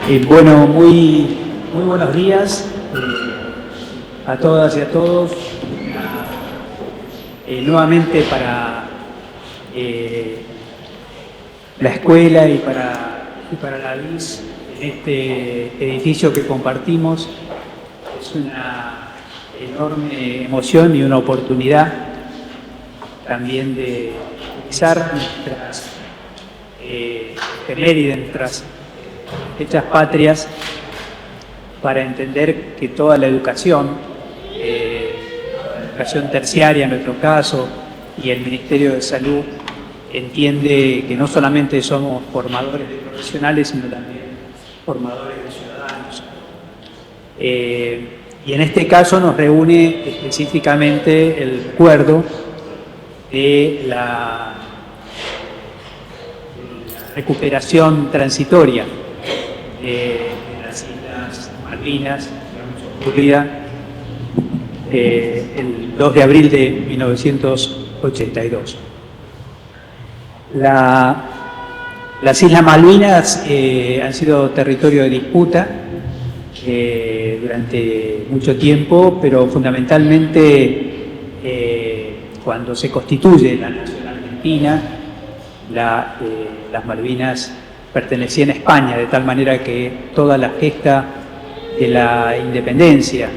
Bueno, muy buenos días a todas y a todos. Nuevamente para la escuela y para la DIS, en este edificio que compartimos. Es una enorme emoción y una oportunidad también de utilizar nuestras efemérides, nuestras fechas patrias, para entender que toda la educación terciaria en nuestro caso, y el Ministerio de Salud entiende que no solamente somos formadores de profesionales, sino también formadores de ciudadanos. Y en este caso nos reúne específicamente el recuerdo de la recuperación transitoria de las Islas Malvinas, ocurrida el 2 de abril de 1982. Las Islas Malvinas han sido territorio de disputa durante mucho tiempo, pero fundamentalmente cuando se constituye la nación argentina, las Malvinas pertenecían a España, de tal manera que toda la gesta de la independencia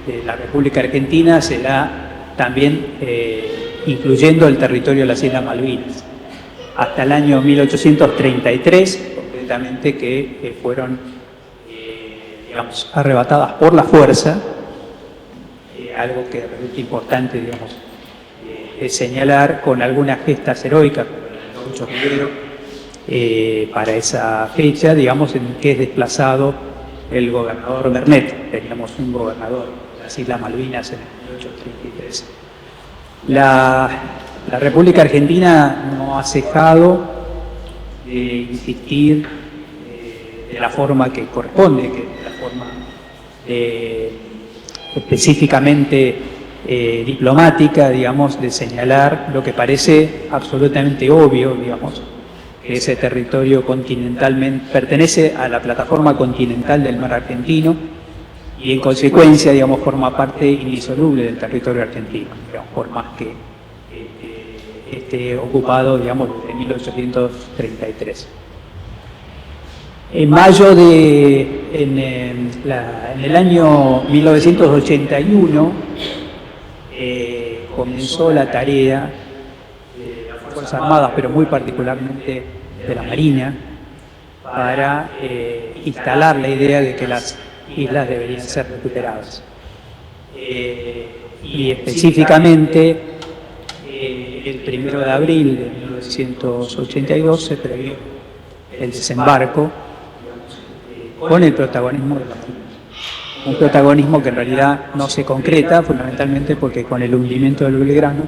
de la República Argentina se da también incluyendo el territorio de las Islas Malvinas, hasta el año 1833, concretamente, que fueron digamos, arrebatadas por la fuerza, algo que resulta importante, digamos, señalar, con algunas gestas heroicas, como el 8 de febrero, para esa fecha, digamos, en que es desplazado el gobernador Bernet. Teníamos un gobernador de las Islas Malvinas en el 1833. La República Argentina no ha cesado de insistir de la forma que corresponde, que es la forma específicamente diplomática, digamos, de señalar lo que parece absolutamente obvio, digamos, que ese territorio continentalmente pertenece a la plataforma continental del mar argentino y en consecuencia, digamos, forma parte indisoluble del territorio argentino, digamos, por más que esté ocupado, digamos, desde 1833. En mayo en el año 1981 comenzó la tarea de las Fuerzas Armadas, pero muy particularmente de la Marina, para instalar la idea de que las islas deberían ser recuperadas. Y específicamente, el 1 de abril de 1982 se previó el desembarco con el protagonismo de la Marina. Un protagonismo que en realidad no se concreta, fundamentalmente porque con el hundimiento del Belgrano,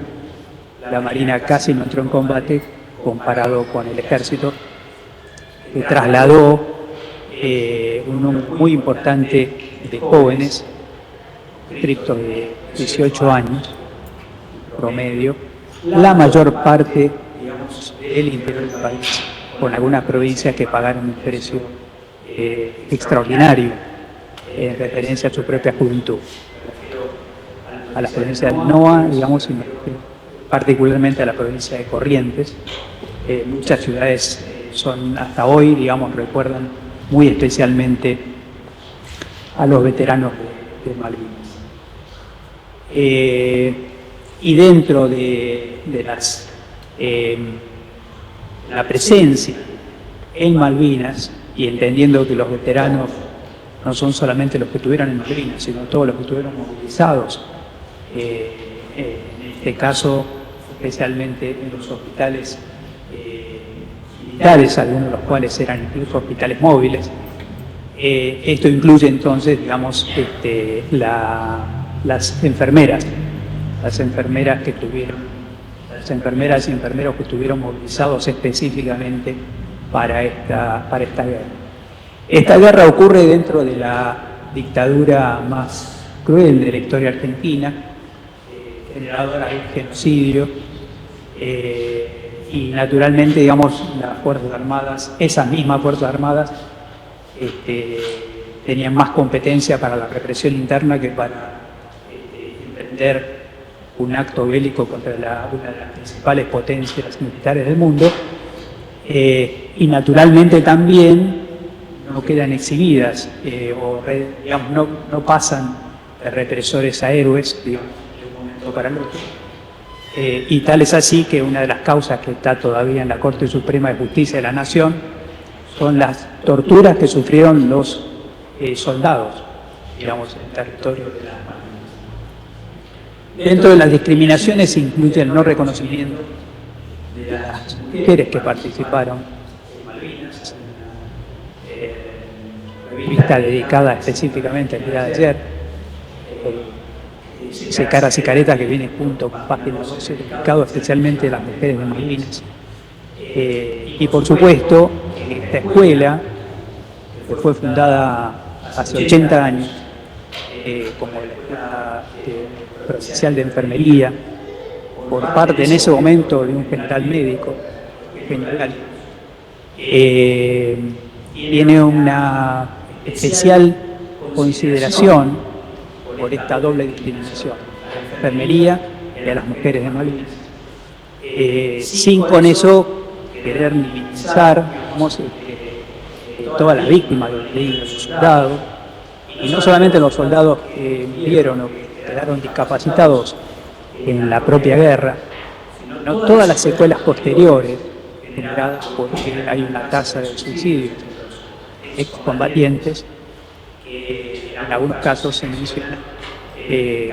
la Marina casi no entró en combate comparado con el Ejército, que trasladó un número muy importante de jóvenes, estrictos de 18 años promedio, la mayor parte, digamos, del interior del país, con algunas provincias que pagaron un precio extraordinario en referencia a su propia juventud. A las provincias del NOA, digamos, y particularmente a la provincia de Corrientes. Muchas ciudades son, hasta hoy, digamos, recuerdan muy especialmente a los veteranos de Malvinas. Y dentro de la presencia en Malvinas, y entendiendo que los veteranos no son solamente los que estuvieron en Malvinas, sino todos los que estuvieron movilizados, en este caso especialmente en los hospitales militares, algunos de los cuales eran incluso hospitales móviles. Esto incluye entonces, digamos, las enfermeras y enfermeros que estuvieron movilizados específicamente para esta guerra. Esta guerra ocurre dentro de la dictadura más cruel de la historia argentina, generadora de genocidio, y naturalmente, digamos, las Fuerzas Armadas, esas mismas Fuerzas Armadas, tenían más competencia para la represión interna que para emprender un acto bélico contra una de las principales potencias militares del mundo, y naturalmente también no quedan exhibidas digamos, no pasan de represores a héroes, digamos, de un momento para el otro. Y tal es así que una de las causas que está todavía en la Corte Suprema de Justicia de la Nación son las torturas que sufrieron los soldados, digamos, en el territorio de las Malvinas. Dentro de las discriminaciones se incluye el no reconocimiento de las mujeres que participaron en Malvinas, una revista dedicada específicamente al día de ayer, ese Caras y Caretas que viene junto con páginas 12, dedicado especialmente a las mujeres de Malvinas. Y por supuesto, esta escuela, que fue fundada hace 80 años, como la Escuela Provincial de Enfermería, por parte en ese momento de un general médico, tiene una especial consideración por esta doble discriminación, a la enfermería y a las mujeres de Malvinas, sin con eso querer minimizar, digamos, todas las víctimas de los soldados, y no solamente los soldados que murieron o que quedaron discapacitados en la propia guerra, sino todas las secuelas posteriores generadas porque hay una tasa de suicidio entre los excombatientes, que en algunos casos se menciona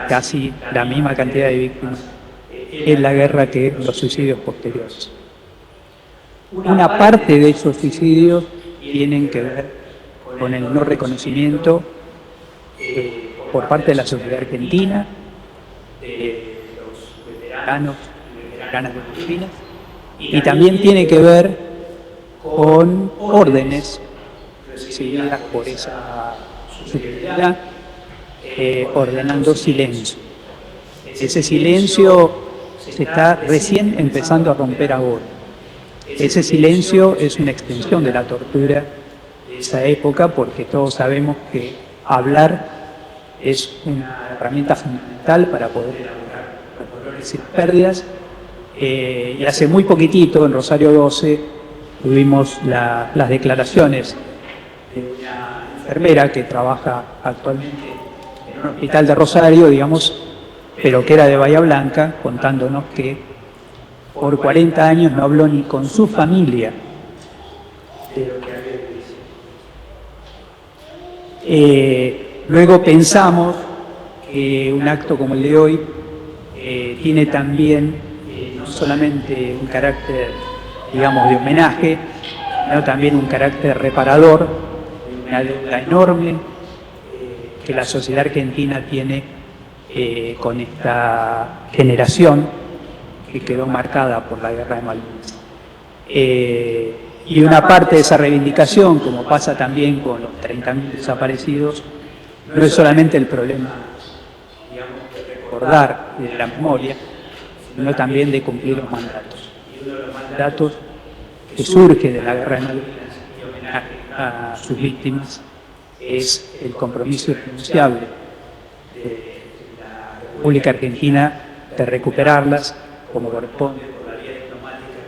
casi la misma cantidad de víctimas en la guerra que los suicidios posteriores. Una parte de esos suicidios tienen que ver con el no reconocimiento por parte de la sociedad argentina, de los veteranos y veteranas de Malvinas, y también tiene que ver con órdenes recibidas por esa superioridad, ordenando silencio. Ese silencio se está recién empezando a romper ahora. Ese silencio es una extensión de la tortura de esa época, porque todos sabemos que hablar es una herramienta fundamental para poder reducir pérdidas. Y hace muy poquitito, en Rosario 12, tuvimos las declaraciones de una enfermera que trabaja actualmente en un hospital de Rosario, digamos, pero que era de Bahía Blanca, contándonos que por 40 años no habló ni con su familia de lo que había vivido. Luego pensamos que un acto como el de hoy tiene también no solamente un carácter, digamos, de homenaje, sino también un carácter reparador, una deuda enorme que la sociedad argentina tiene con esta generación que quedó marcada por la guerra de Malvinas. Y una parte de esa reivindicación, como pasa también con los 30.000 desaparecidos, no es solamente el problema, digamos, de recordar de la memoria, sino también de cumplir los mandatos. Y uno de los mandatos que surge de la guerra de Malvinas y homenaje a sus víctimas es el compromiso irrenunciable de la República Argentina de recuperarlas como corresponde por la vía diplomática,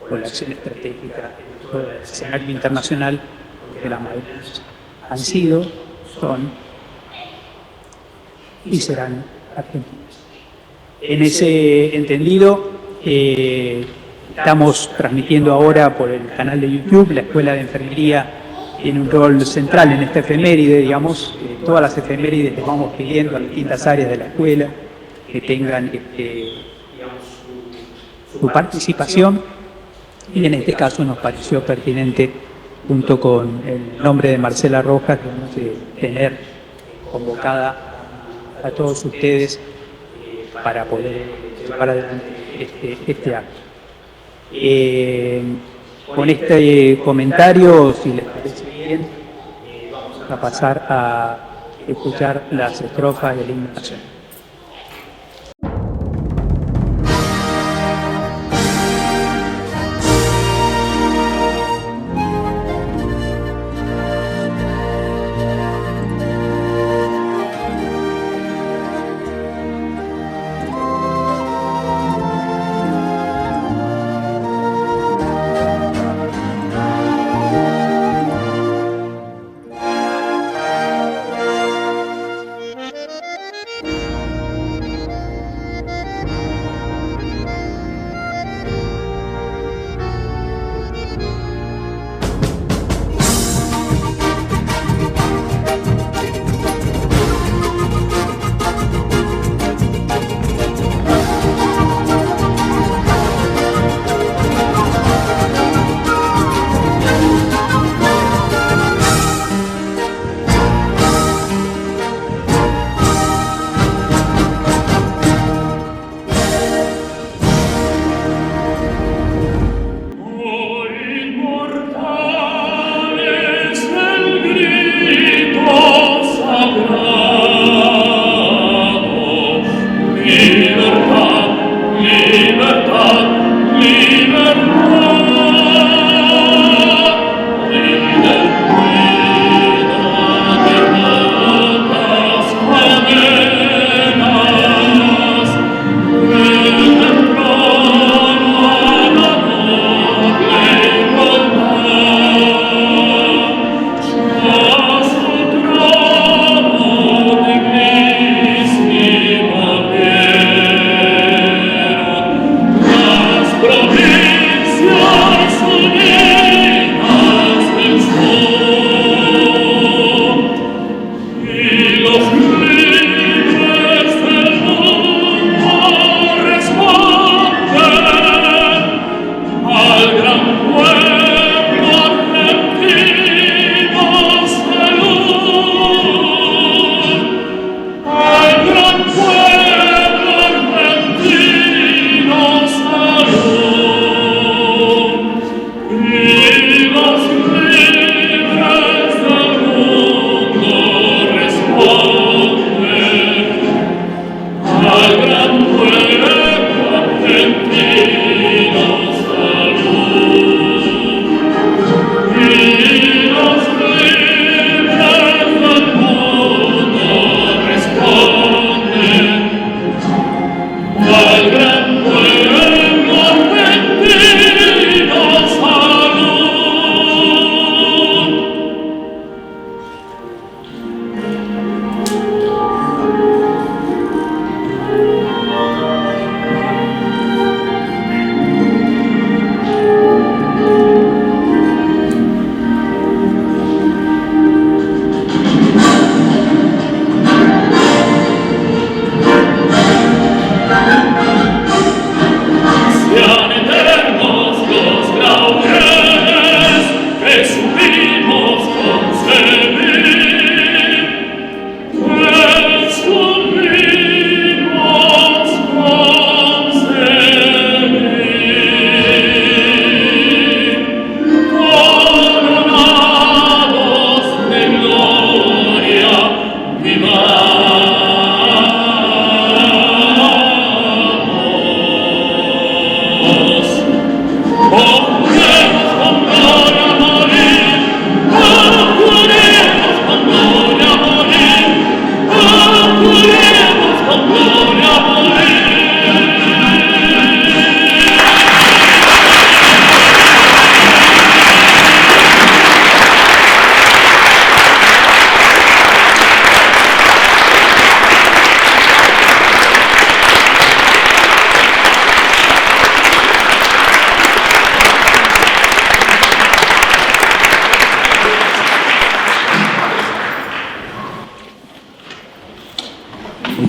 por la acción estratégica en todo el escenario internacional, porque las Malvinas han sido, son y serán argentinas. En ese entendido, estamos transmitiendo ahora por el canal de YouTube. La Escuela de Enfermería tiene un rol central en esta efeméride, digamos. Todas las efemérides les vamos pidiendo a distintas áreas de la escuela que tengan digamos, su participación, y en este caso nos pareció pertinente, junto con el nombre de Marcela Rojas, que vamos a tener convocada a todos ustedes para poder llevar adelante este acto. Con este comentario, si les parece bien, vamos a pasar a escuchar las estrofas del himno nacional.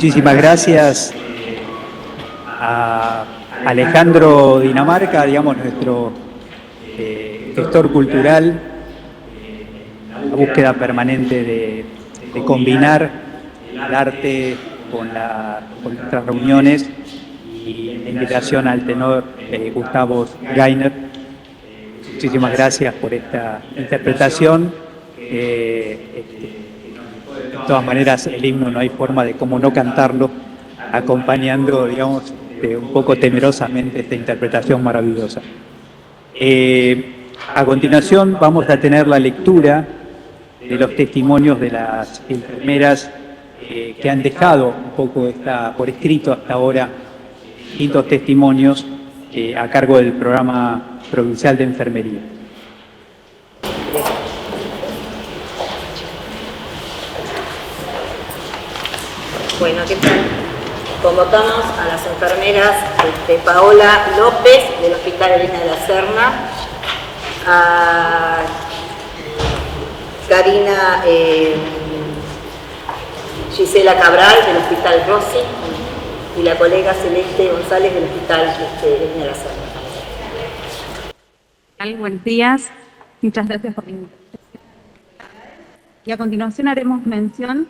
Muchísimas gracias a Alejandro Dinamarca, digamos, nuestro gestor cultural, la búsqueda permanente de combinar el arte con nuestras reuniones, y la invitación al tenor Gustavo Gainer. Muchísimas gracias por esta interpretación. De todas maneras, el himno no hay forma de cómo no cantarlo, acompañando, digamos, un poco temerosamente esta interpretación maravillosa. A continuación vamos a tener la lectura de los testimonios de las enfermeras que han dejado un poco por escrito hasta ahora distintos testimonios a cargo del Programa Provincial de Enfermería. Bueno, ¿qué tal? Convocamos a las enfermeras Paola López del Hospital Elena de la Serna, a Karina Gisela Cabral del Hospital Rossi y la colega Celeste González del Hospital Elena de la Serna. Buenos días, muchas gracias por la invitación. Y a continuación haremos mención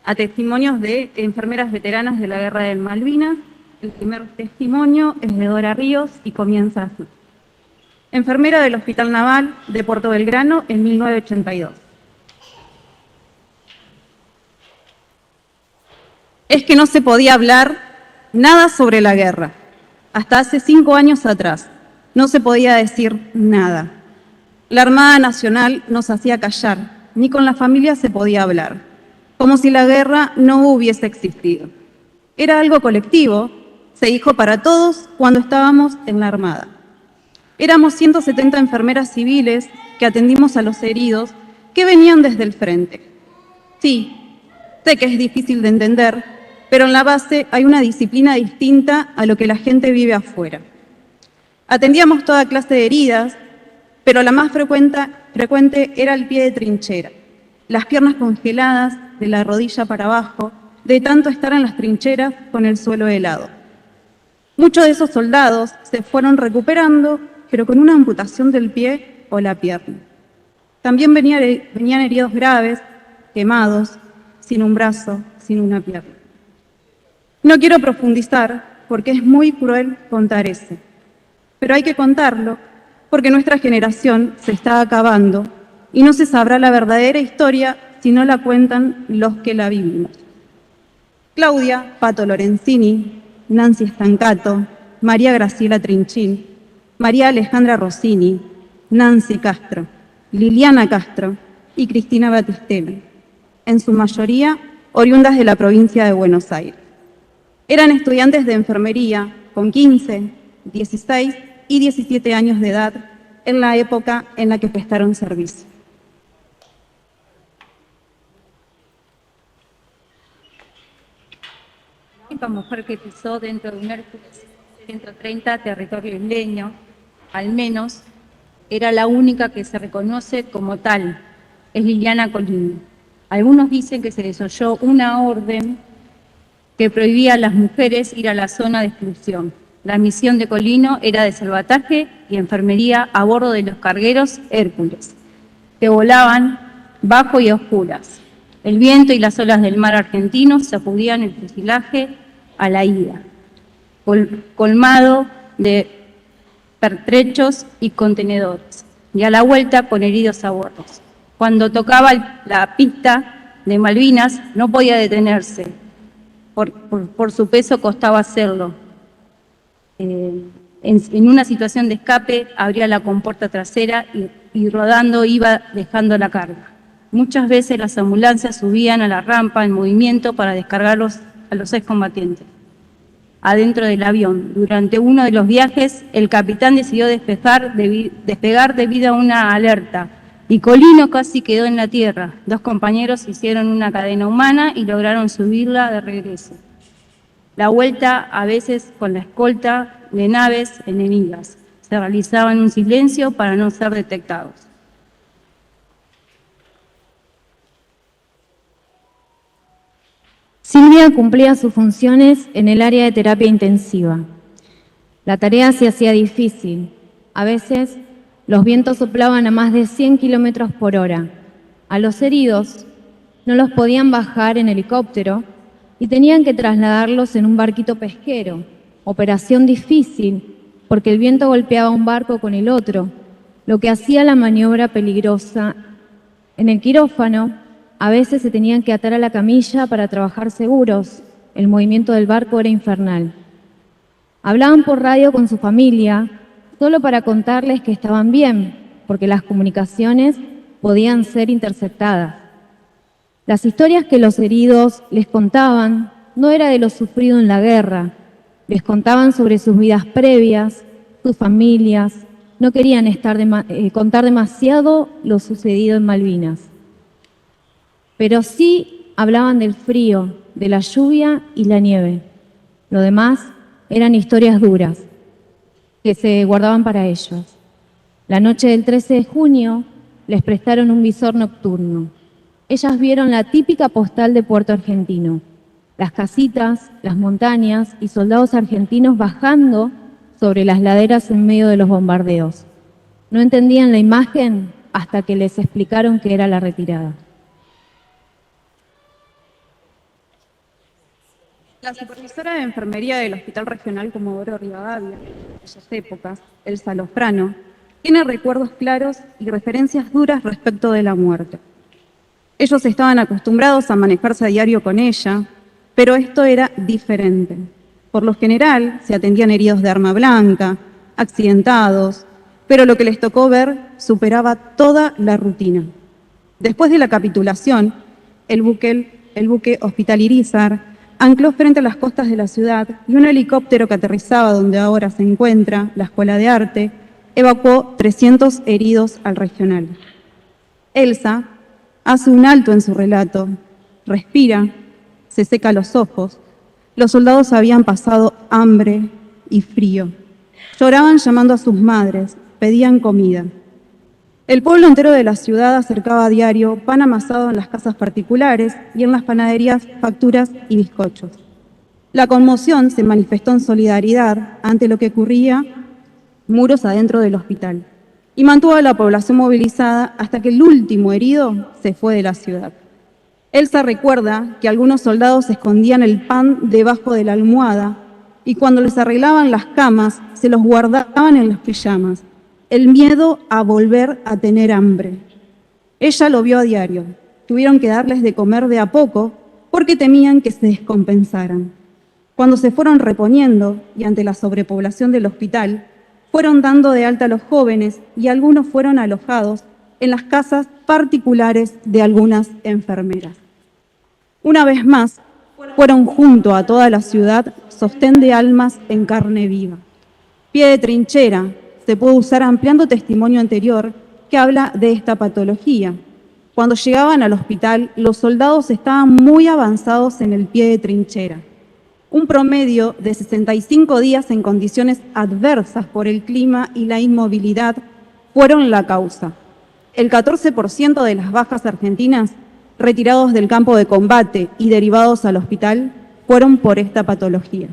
a testimonios de enfermeras veteranas de la Guerra de Malvinas. El primer testimonio es de Dora Ríos y comienza así. Enfermera del Hospital Naval de Puerto Belgrano en 1982. es que no se podía hablar nada sobre la guerra. Hasta hace 5 años atrás no se podía decir nada. La Armada Nacional nos hacía callar, ni con la familia se podía hablar, como si la guerra no hubiese existido. Era algo colectivo, se dijo para todos cuando estábamos en la Armada. Éramos 170 enfermeras civiles que atendimos a los heridos que venían desde el frente. Sí, sé que es difícil de entender, pero en la base hay una disciplina distinta a lo que la gente vive afuera. Atendíamos toda clase de heridas, pero la más frecuente era el pie de trinchera, las piernas congeladas de la rodilla para abajo, de tanto estar en las trincheras con el suelo helado. Muchos de esos soldados se fueron recuperando, pero con una amputación del pie o la pierna. También venían heridos graves, quemados, sin un brazo, sin una pierna. No quiero profundizar porque es muy cruel contar eso, pero hay que contarlo porque nuestra generación se está acabando y no se sabrá la verdadera historia si no la cuentan los que la vivimos. Claudia Pato Lorenzini, Nancy Stancato, María Graciela Trinchín, María Alejandra Rossini, Nancy Castro, Liliana Castro y Cristina Batistela, en su mayoría oriundas de la provincia de Buenos Aires. Eran estudiantes de enfermería con 15, 16 y 17 años de edad en la época en la que prestaron servicio. La única mujer que pisó dentro de un Hércules 130 territorio isleño, al menos, era la única que se reconoce como tal, es Liliana Colino. Algunos dicen que se desoyó una orden que prohibía a las mujeres ir a la zona de exclusión. La misión de Colino era de salvataje y enfermería a bordo de los cargueros Hércules, que volaban bajo y a oscuras. El viento y las olas del mar argentino sacudían el fuselaje a la ida, colmado de pertrechos y contenedores, y a la vuelta con heridos a bordo. Cuando tocaba la pista de Malvinas no podía detenerse, por su peso costaba hacerlo. En una situación de escape abría la compuerta trasera y rodando iba dejando la carga. Muchas veces las ambulancias subían a la rampa en movimiento para descargarlos a los excombatientes adentro del avión. Durante uno de los viajes, el capitán decidió despegar debido a una alerta y Colino casi quedó en la tierra. 2 compañeros hicieron una cadena humana y lograron subirla de regreso. La vuelta, a veces con la escolta de naves enemigas, se realizaba en un silencio para no ser detectados. Silvia cumplía sus funciones en el área de terapia intensiva. La tarea se hacía difícil. A veces los vientos soplaban a más de 100 kilómetros por hora. A los heridos no los podían bajar en helicóptero y tenían que trasladarlos en un barquito pesquero. Operación difícil porque el viento golpeaba un barco con el otro, lo que hacía la maniobra peligrosa. En el quirófano, a veces se tenían que atar a la camilla para trabajar seguros. El movimiento del barco era infernal. Hablaban por radio con su familia, solo para contarles que estaban bien, porque las comunicaciones podían ser interceptadas. Las historias que los heridos les contaban no era de lo sufrido en la guerra. Les contaban sobre sus vidas previas, sus familias. No querían contar demasiado lo sucedido en Malvinas. Pero sí hablaban del frío, de la lluvia y la nieve. Lo demás eran historias duras que se guardaban para ellos. La noche del 13 de junio les prestaron un visor nocturno. Ellas vieron la típica postal de Puerto Argentino, las casitas, las montañas y soldados argentinos bajando sobre las laderas en medio de los bombardeos. No entendían la imagen hasta que les explicaron que era la retirada. La supervisora de enfermería del Hospital Regional Comodoro Rivadavia, en esas épocas, Elsa Lofrano, tiene recuerdos claros y referencias duras respecto de la muerte. Ellos estaban acostumbrados a manejarse a diario con ella, Pero esto era diferente. Por lo general, se atendían heridos de arma blanca, accidentados, pero lo que les tocó ver superaba toda la rutina. Después de la capitulación, el buque Hospital Irízar ancló frente a las costas de la ciudad y un helicóptero que aterrizaba donde ahora se encuentra la Escuela de Arte evacuó 300 heridos al regional. Elsa hace un alto en su relato, respira, se seca los ojos. Los soldados habían pasado hambre y frío. Lloraban llamando a sus madres, pedían comida. El pueblo entero de la ciudad acercaba a diario pan amasado en las casas particulares y en las panaderías facturas y bizcochos. La conmoción se manifestó en solidaridad ante lo que ocurría muros adentro del hospital y mantuvo a la población movilizada hasta que el último herido se fue de la ciudad. Elsa recuerda que algunos soldados escondían el pan debajo de la almohada y cuando les arreglaban las camas se los guardaban en las pijamas. El miedo a volver a tener hambre. Ella lo vio a diario. Tuvieron que darles de comer de a poco porque temían que se descompensaran. Cuando se fueron reponiendo y ante la sobrepoblación del hospital, fueron dando de alta a los jóvenes y algunos fueron alojados en las casas particulares de algunas enfermeras. Una vez más, fueron junto a toda la ciudad sostén de almas en carne viva. Pie de trinchera se puede usar ampliando testimonio anterior que habla de esta patología. Cuando llegaban al hospital, los soldados estaban muy avanzados en el pie de trinchera. Un promedio de 65 días en condiciones adversas por el clima y la inmovilidad fueron la causa. El 14% de las bajas argentinas retirados del campo de combate y derivados al hospital fueron por esta patología.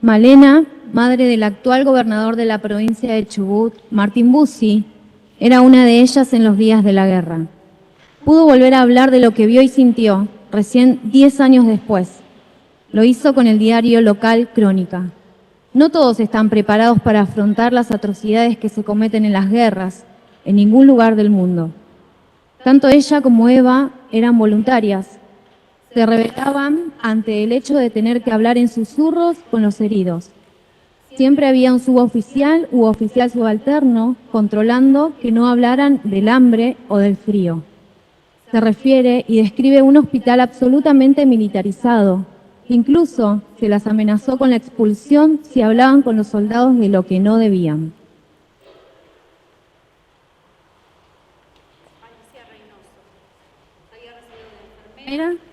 Malena, madre del actual gobernador de la provincia de Chubut, Martín Bussi, era una de ellas en los días de la guerra. Pudo volver a hablar de lo que vio y sintió recién 10 años después. Lo hizo con el diario local Crónica. No todos están preparados para afrontar las atrocidades que se cometen en las guerras, en ningún lugar del mundo. Tanto ella como Eva eran voluntarias. Se rebelaban ante el hecho de tener que hablar en susurros con los heridos. Siempre había un suboficial u oficial subalterno controlando que no hablaran del hambre o del frío. Se refiere y describe un hospital absolutamente militarizado. Incluso se las amenazó con la expulsión si hablaban con los soldados de lo que no debían.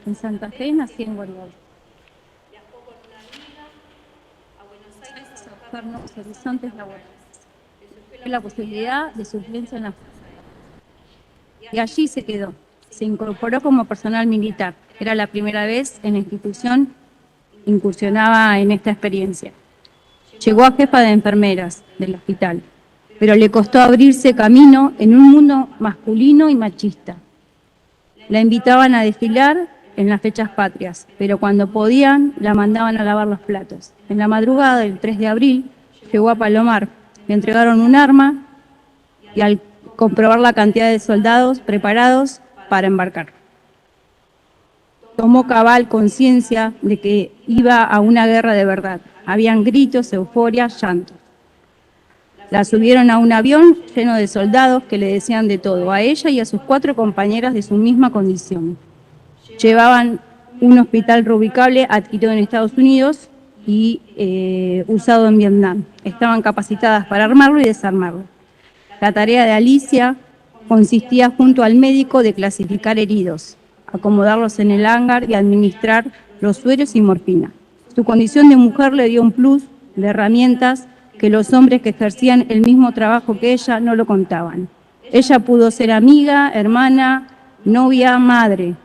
En Santa Fe, nací en Gualeguay. A buscar nuevos horizontes laborales. Tuve la posibilidad de suplencia en la fuerza. Y allí se quedó. Se incorporó como personal militar. Era la primera vez en la institución incursionaba en esta experiencia. Llegó a jefa de enfermeras del hospital, pero le costó abrirse camino en un mundo masculino y machista. La invitaban a desfilar en las fechas patrias, pero cuando podían la mandaban a lavar los platos. En la madrugada del 3 de abril llegó a Palomar, le entregaron un arma y al comprobar la cantidad de soldados preparados para embarcar, tomó cabal conciencia de que iba a una guerra de verdad. Habían gritos, euforia, llantos. La subieron a un avión lleno de soldados que le decían de todo, a ella y a sus 4 compañeras de su misma condición. Llevaban un hospital reubicable adquirido en Estados Unidos y usado en Vietnam. Estaban capacitadas para armarlo y desarmarlo. La tarea de Alicia consistía junto al médico de clasificar heridos, acomodarlos en el hangar y administrar los sueros y morfina. Su condición de mujer le dio un plus de herramientas que los hombres que ejercían el mismo trabajo que ella no lo contaban. Ella pudo ser amiga, hermana, novia, madre.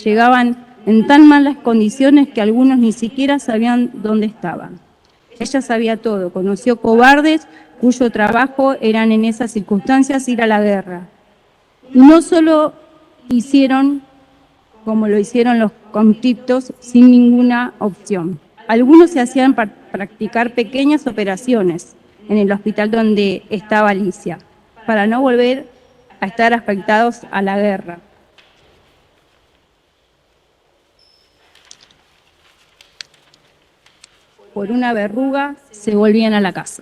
Llegaban en tan malas condiciones que algunos ni siquiera sabían dónde estaban. Ella sabía todo, conoció cobardes cuyo trabajo eran en esas circunstancias ir a la guerra. Y no solo hicieron como lo hicieron los conscriptos sin ninguna opción. Algunos se hacían practicar pequeñas operaciones en el hospital donde estaba Alicia, para no volver a estar afectados a la guerra. por una verruga, se volvían a la casa.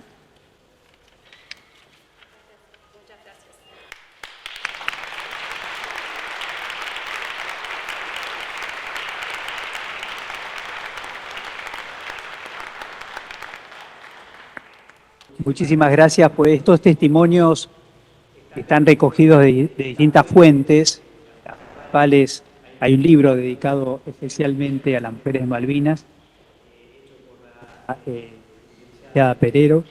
Muchísimas gracias por estos testimonios que están recogidos de distintas fuentes, las cuales hay un libro dedicado especialmente a las mujeres de Malvinas, licenciada Perero.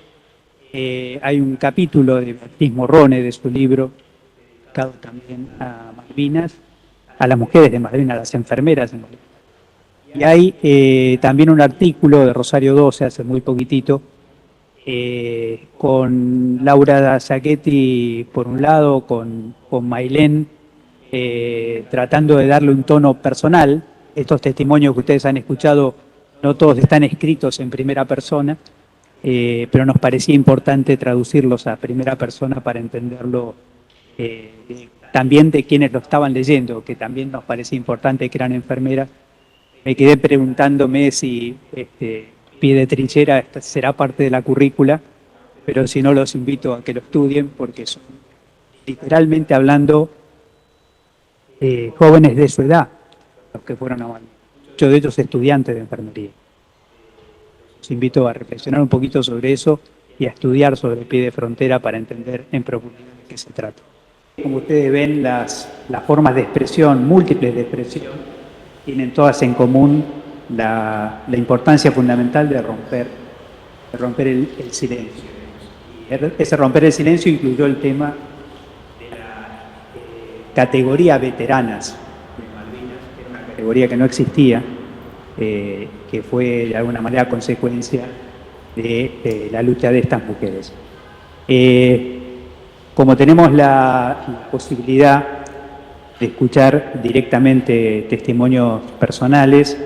Hay un capítulo de Beatriz Morrone de su libro dedicado también a Malvinas, a las mujeres de Malvinas, a las enfermeras de Malvinas. Y hay también un artículo de Rosario 12 hace muy poquitito, con Laura Sacchetti por un lado, con Mailén, tratando de darle un tono personal. Estos testimonios que ustedes han escuchado, no todos están escritos en primera persona, pero nos parecía importante traducirlos a primera persona para entenderlo también de quienes lo estaban leyendo, que también nos parecía importante que eran enfermeras. Me quedé preguntándome si pie de trinchera será parte de la currícula, pero si no, los invito a que lo estudien porque son, literalmente hablando, jóvenes de su edad, los que fueron a Malvinas, muchos de ellos estudiantes de enfermería. Los invito a reflexionar un poquito sobre eso y a estudiar sobre el pie de frontera para entender en profundidad de qué se trata. Como ustedes ven, las formas de expresión, múltiples de expresión, tienen todas en común la importancia fundamental de romper el silencio. Ese romper el silencio incluyó el tema de la categoría veteranas de Malvinas, que era una categoría que no existía, que fue de alguna manera consecuencia de la lucha de estas mujeres. Como tenemos la posibilidad de escuchar directamente testimonios personales,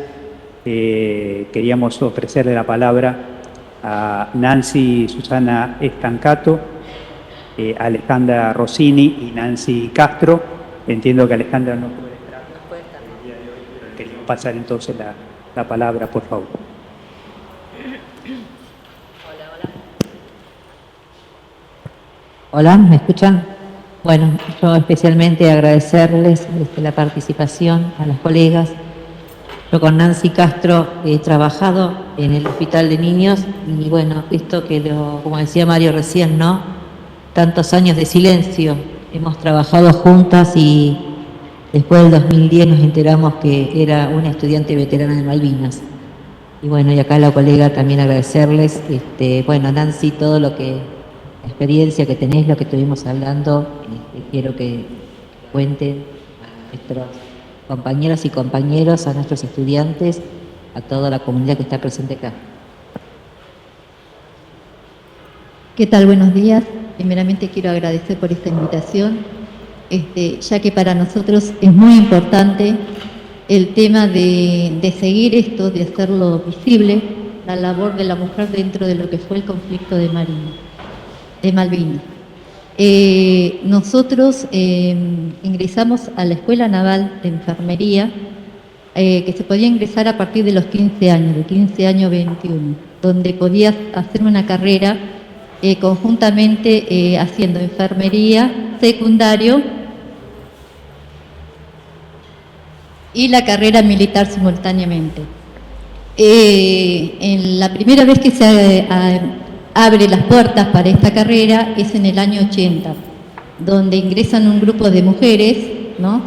queríamos ofrecerle la palabra a Nancy Susana Estancato, Alejandra Rossini y Nancy Castro. Entiendo que Alejandra no puede estar el día de hoy, pero queríamos pasar entonces la palabra, por favor. Hola, ¿me escuchan? Bueno, yo especialmente agradecerles la participación a las colegas. Yo con Nancy Castro he trabajado en el Hospital de Niños y bueno, visto que como decía Mario recién, ¿no? Tantos años de silencio, hemos trabajado juntas y después del 2010 nos enteramos que era una estudiante veterana de Malvinas. Y bueno, y acá a la colega también agradecerles, bueno, Nancy, todo lo que, la experiencia que tenés, lo que estuvimos hablando, quiero que cuenten a nuestros compañeras y compañeros, a nuestros estudiantes, a toda la comunidad que está presente acá. ¿Qué tal? Buenos días. Primeramente quiero agradecer por esta invitación, ya que para nosotros es muy importante el tema de seguir esto, de hacerlo visible, la labor de la mujer dentro de lo que fue el conflicto de Malvinas. Nosotros ingresamos a la Escuela Naval de Enfermería, que se podía ingresar a partir de los 15 años, de 15 años 21, donde podías hacer una carrera conjuntamente haciendo enfermería, secundario y la carrera militar simultáneamente. En la primera vez que se abre las puertas para esta carrera es en el año 80, donde ingresan un grupo de mujeres, ¿no?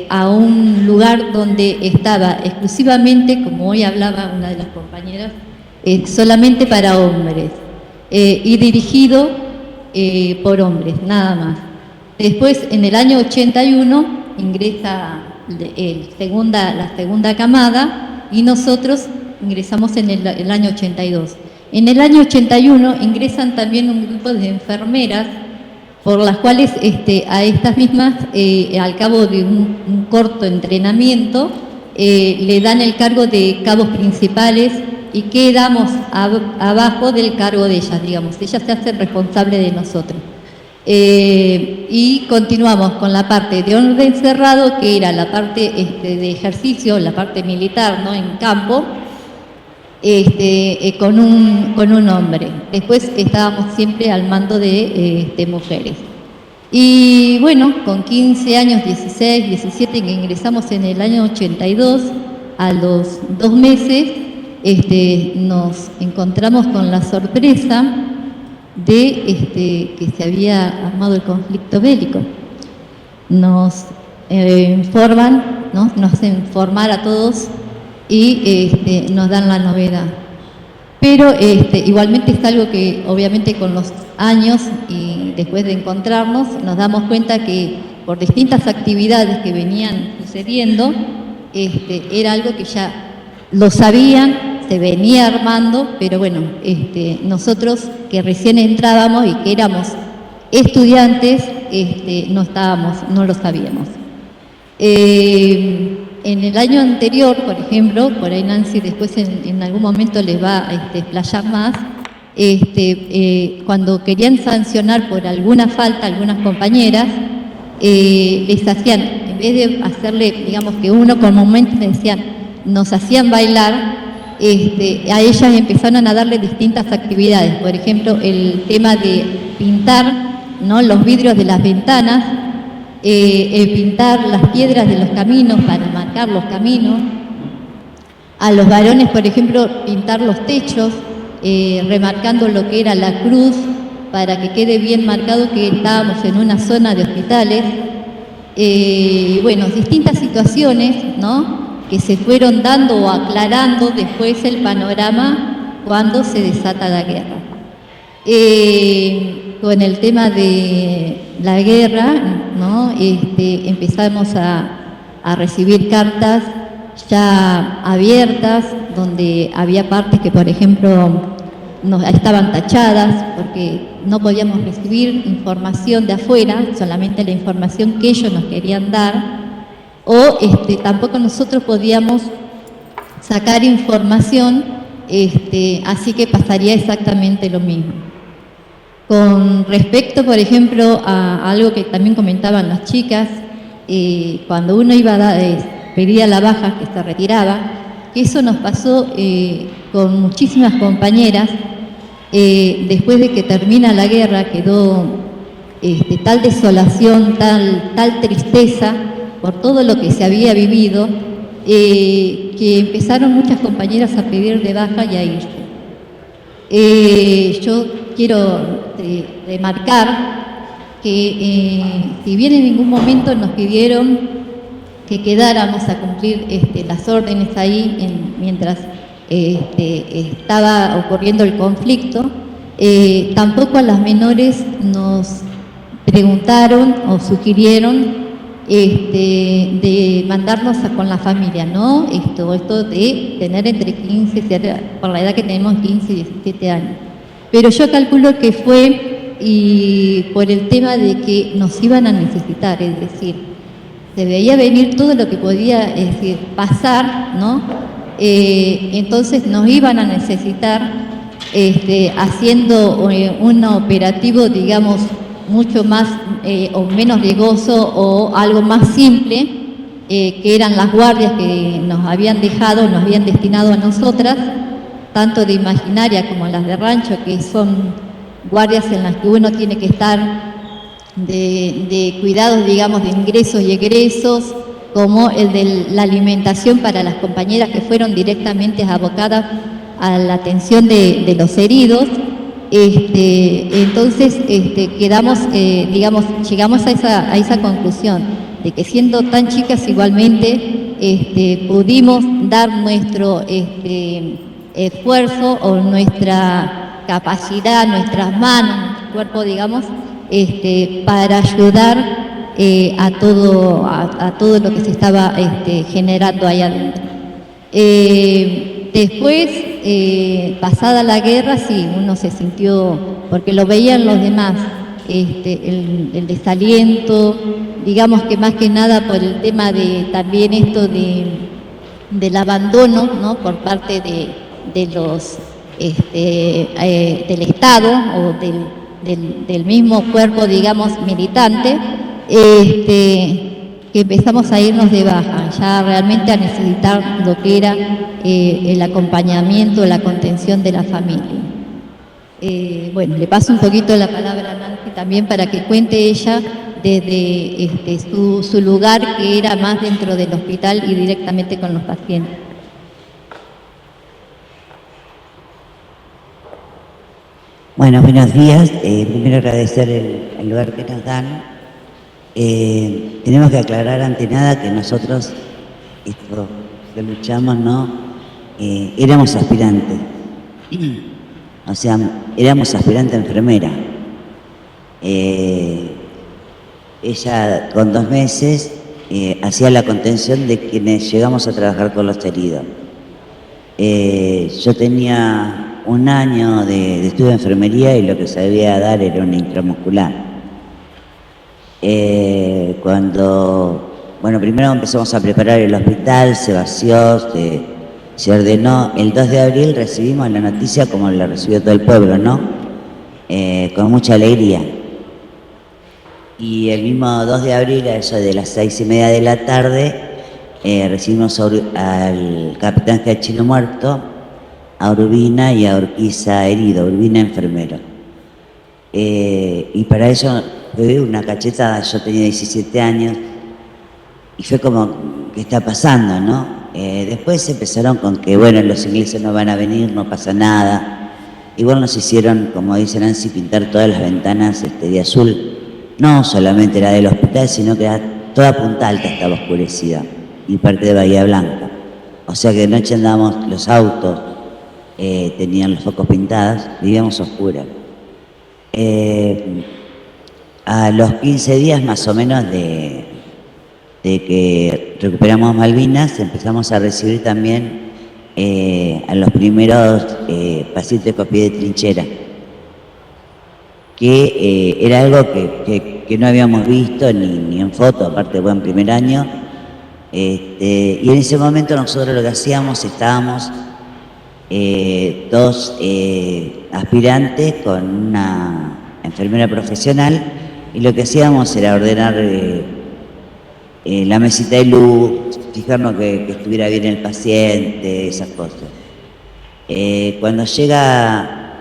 A un lugar donde estaba exclusivamente, como hoy hablaba una de las compañeras, solamente para hombres y dirigido por hombres, nada más. Después, en el año 81, ingresa la segunda camada y nosotros ingresamos en el año 82. En el año 81 ingresan también un grupo de enfermeras, por las cuales a estas mismas, al cabo de un corto entrenamiento, le dan el cargo de cabos principales y quedamos abajo del cargo de ellas, digamos. Ellas se hacen responsables de nosotros. Y continuamos con la parte de orden cerrado, que era la parte de ejercicio, la parte militar, ¿no? En campo. con un hombre. Después estábamos siempre al mando de mujeres. Y bueno, con 15 años, 16, 17, que ingresamos en el año 82, a los 2 meses, nos encontramos con la sorpresa de que se había armado el conflicto bélico. Nos informan, ¿no? Nos hacen informar a todos y nos dan la novedad. Pero igualmente es algo que obviamente con los años y después de encontrarnos nos damos cuenta que por distintas actividades que venían sucediendo, era algo que ya lo sabían, se venía armando, pero bueno, nosotros que recién entrábamos y que éramos estudiantes, no lo sabíamos. En el año anterior, por ejemplo, por ahí Nancy después en algún momento les va a explayar más, cuando querían sancionar por alguna falta a algunas compañeras, les hacían, en vez de hacerle, digamos que uno comúnmente les decían, nos hacían bailar, a ellas empezaron a darle distintas actividades. Por ejemplo, el tema de pintar, ¿no?, los vidrios de las ventanas, pintar las piedras de los caminos para marcar los caminos. A los varones, por ejemplo, pintar los techos, remarcando lo que era la cruz, para que quede bien marcado que estábamos en una zona de hospitales. Bueno, distintas situaciones, ¿no?, que se fueron dando o aclarando después el panorama cuando se desata la guerra. Con el tema de la guerra, ¿no?, empezamos a recibir cartas ya abiertas, donde había partes que, por ejemplo, estaban tachadas porque no podíamos recibir información de afuera, solamente la información que ellos nos querían dar, o tampoco nosotros podíamos sacar información, así que pasaría exactamente lo mismo. Con respecto, por ejemplo, a algo que también comentaban las chicas, cuando uno iba a pedía la baja, que se retiraba, que eso nos pasó con muchísimas compañeras. Después de que termina la guerra, quedó tal desolación, tal tristeza por todo lo que se había vivido, que empezaron muchas compañeras a pedir de baja y a irse. Yo quiero remarcar que si bien en ningún momento nos pidieron que quedáramos a cumplir las órdenes ahí mientras estaba ocurriendo el conflicto, tampoco a las menores nos preguntaron o sugirieron de mandarnos con la familia, ¿no? Esto de tener entre 15, por la edad que tenemos, 15 y 17 años. Pero yo calculo que fue y por el tema de que nos iban a necesitar, es decir, se veía venir todo lo que podía pasar, ¿no? Entonces nos iban a necesitar haciendo un operativo, digamos, mucho más o menos riesgoso o algo más simple, que eran las guardias que nos habían dejado, nos habían destinado a nosotras, tanto de imaginaria como las de rancho, que son guardias en las que uno tiene que estar de cuidados, digamos, de ingresos y egresos, como el de la alimentación para las compañeras que fueron directamente abocadas a la atención de los heridos. Entonces quedamos, digamos, llegamos a esa conclusión de que siendo tan chicas igualmente pudimos dar nuestro esfuerzo o nuestra capacidad, nuestras manos, nuestro cuerpo, digamos, para ayudar a todo lo que se estaba generando ahí adentro. Después, pasada la guerra, sí, uno se sintió, porque lo veían los demás, el desaliento, digamos que más que nada por el tema de también esto del abandono, ¿no?, por parte de los del Estado o del mismo cuerpo, digamos, militante, que empezamos a irnos de baja, ya realmente a necesitar lo que era el acompañamiento, la contención de la familia. Bueno, le paso un poquito la palabra a Nancy también para que cuente ella desde su lugar, que era más dentro del hospital y directamente con los pacientes. Bueno, buenos días. Primero agradecer el lugar que nos dan. Tenemos que aclarar ante nada que nosotros, esto que luchamos, ¿no? Éramos aspirantes. O sea, éramos aspirante enfermera. Ella con 2 meses hacía la contención de quienes llegamos a trabajar con los heridos. Yo tenía 1 año de estudio de enfermería y lo que sabía dar era una intramuscular. Bueno, primero empezamos a preparar el hospital, se vació, se ordenó. El 2 de abril recibimos la noticia como la recibió todo el pueblo, ¿no? Con mucha alegría. Y el mismo 2 de abril, a eso de las 6:30 de la tarde, recibimos al capitán Giachino muerto, a Urbina y a Urquiza herido, Urbina enfermero. Y para eso fue una cachetada. Yo tenía 17 años y fue como, ¿qué está pasando, no? Después empezaron con que, bueno, los ingleses no van a venir, no pasa nada. Igual nos hicieron, como dice Nancy, pintar todas las ventanas de azul. No solamente la del hospital, sino que toda Punta Alta estaba oscurecida y parte de Bahía Blanca. O sea que de noche andábamos, los autos tenían los focos pintados, vivíamos oscuras. A los 15 días más o menos de que recuperamos Malvinas, empezamos a recibir también a los primeros pacientes con pie de trinchera, que era algo que no habíamos visto ni en foto, aparte buen primer año. Y en ese momento nosotros lo que hacíamos, estábamos 2 aspirantes con una enfermera profesional, y lo que hacíamos era ordenar la mesita de luz, fijarnos que estuviera bien el paciente, esas cosas. Cuando llega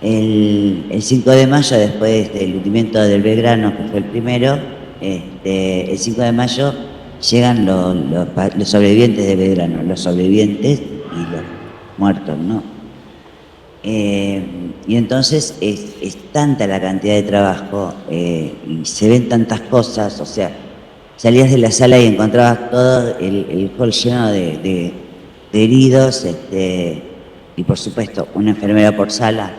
el 5 de mayo, después del hundimiento del Belgrano, que fue el primero, el 5 de mayo llegan los sobrevivientes de Belgrano, los sobrevivientes y los muertos, ¿no? Y entonces es tanta la cantidad de trabajo y se ven tantas cosas, o sea, salías de la sala y encontrabas todo el hall lleno de heridos, y por supuesto una enfermera por sala.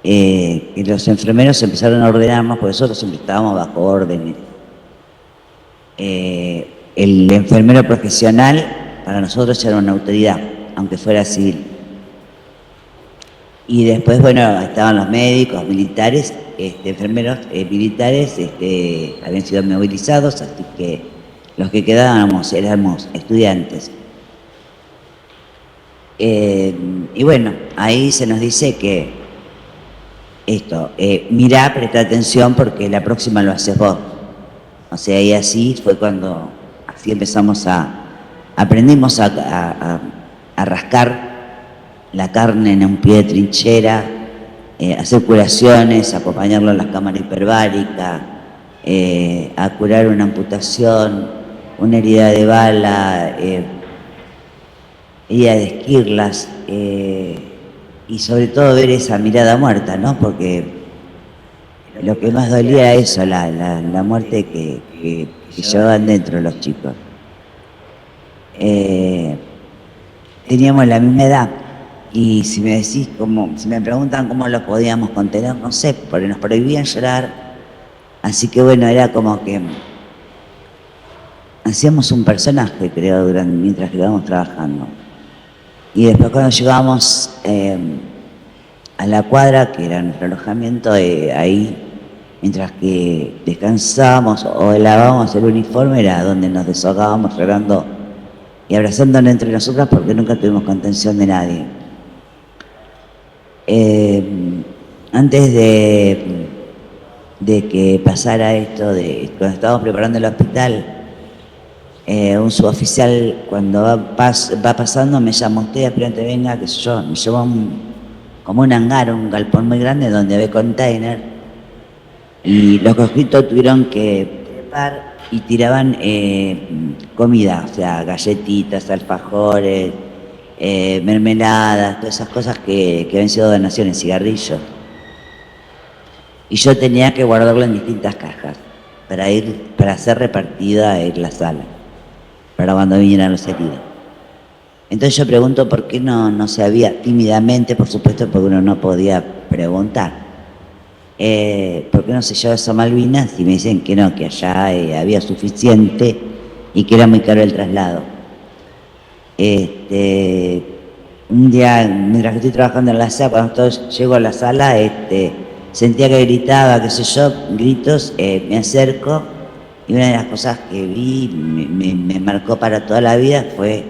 Y los enfermeros empezaron a ordenarnos, porque nosotros siempre estábamos bajo órdenes. El enfermero profesional para nosotros era una autoridad, aunque fuera civil. Y después, bueno, estaban los médicos, militares, enfermeros militares habían sido movilizados, así que los que quedábamos éramos estudiantes. Y bueno, ahí se nos dice que mirá, presta atención porque la próxima lo haces vos. O sea, y así fue cuando así aprendimos a rascar la carne en un pie de trinchera, hacer curaciones, acompañarlo en la cámara hiperbárica, a curar una amputación, una herida de bala, ir a esquirlas, y sobre todo ver esa mirada muerta, ¿no? Porque lo que más dolía era eso, la muerte que llevaban dentro los chicos. Teníamos la misma edad. Y si me preguntan cómo lo podíamos contener, no sé, porque nos prohibían llorar. Así que bueno, era como que hacíamos un personaje, creo, mientras que estábamos trabajando. Y después cuando llegamos a la cuadra, que era nuestro alojamiento, ahí, mientras que descansábamos o lavábamos el uniforme, era donde nos desahogábamos llorando y abrazándonos entre nosotras, porque nunca tuvimos contención de nadie. Antes de que pasara esto, cuando estábamos preparando el hospital, un suboficial cuando va pasando me llama: usted, aspirante, venga, qué sé yo. Me llevó como un hangar, un galpón muy grande donde había container, y los conscriptos tuvieron que trepar y tiraban comida, o sea, galletitas, alfajores, mermeladas, todas esas cosas que habían sido donaciones, cigarrillos. Y yo tenía que guardarlo en distintas cajas para ser repartida en la sala, para cuando vinieran los heridos. Entonces yo pregunto por qué no se había, tímidamente, por supuesto, porque uno no podía preguntar, por qué no se llevó eso a Malvinas, y me dicen que no, que allá había suficiente y que era muy caro el traslado. Un día, mientras que estoy trabajando en la sala, cuando llego a la sala, sentía que gritaba, qué sé yo, gritos, me acerco, y una de las cosas que vi, me marcó para toda la vida, fue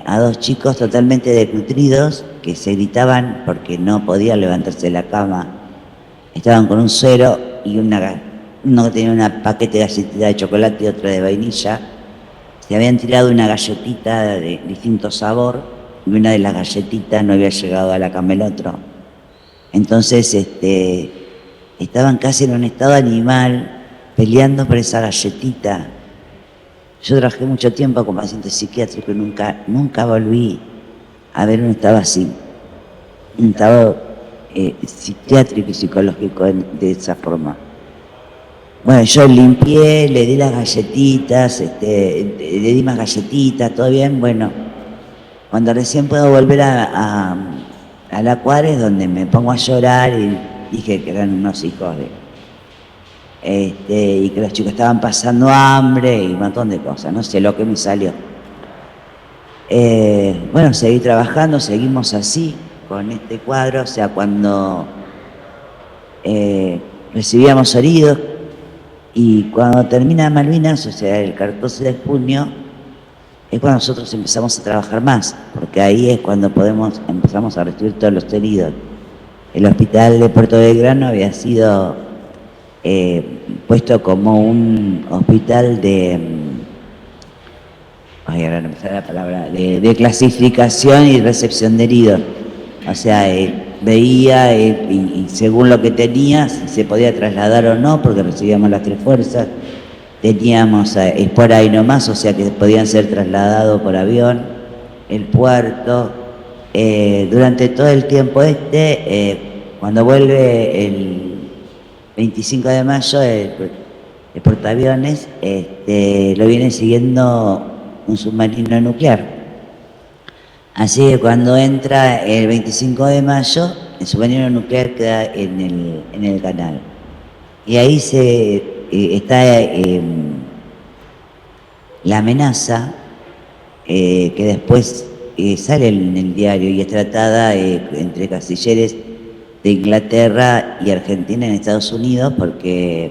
a dos chicos totalmente desnutridos que se gritaban porque no podían levantarse de la cama. Estaban con un suero y uno que tenía una paquete de galletita de chocolate y otra de vainilla. Se habían tirado una galletita de distinto sabor y una de las galletitas no había llegado a la cama el otro. Entonces estaban casi en un estado animal, peleando por esa galletita. Yo trabajé mucho tiempo con pacientes psiquiátricos y nunca volví a ver un estado así, un estado psiquiátrico y psicológico de esa forma. Bueno, yo limpié, le di las galletitas, le di más galletitas, todo bien. Bueno, cuando recién puedo volver a la cuadra es donde me pongo a llorar, y dije que eran unos hijos y que los chicos estaban pasando hambre y un montón de cosas, no sé lo que me salió. Bueno, seguí trabajando, seguimos así con este cuadro, o sea, cuando recibíamos heridos, y cuando termina Malvinas, o sea, el 14 de junio, es cuando nosotros empezamos a trabajar más, porque ahí es cuando empezamos a recibir todos los heridos. El hospital de Puerto Belgrano había sido puesto como un hospital ahora no me sale la palabra, de clasificación y recepción de heridos. O sea, veía y según lo que tenía, si se podía trasladar o no, porque recibíamos las tres fuerzas. Teníamos por ahí nomás, o sea que podían ser trasladados por avión, el puerto. Durante todo el tiempo cuando vuelve el 25 de mayo, el portaaviones, lo viene siguiendo un submarino nuclear. Así que cuando entra el 25 de mayo, el submarino nuclear queda en el canal. Y ahí está la amenaza que después sale en el diario y es tratada entre cancilleres de Inglaterra y Argentina en Estados Unidos, porque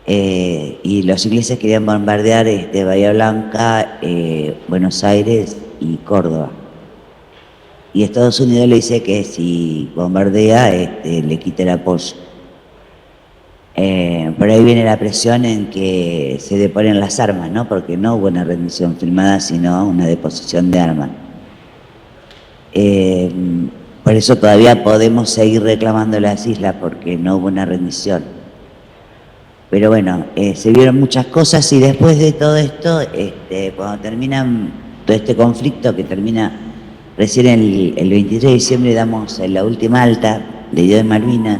y los ingleses querían bombardear Bahía Blanca, Buenos Aires y Córdoba. Y Estados Unidos le dice que si bombardea, le quita el apoyo. Por ahí viene la presión en que se deponen las armas, ¿no? Porque no hubo una rendición filmada, sino una deposición de armas. Por eso todavía podemos seguir reclamando las islas, porque no hubo una rendición. Pero bueno, se vieron muchas cosas, y después de todo esto, cuando termina todo este conflicto, que termina recién el 23 de diciembre, damos la última alta de Día de Malvinas.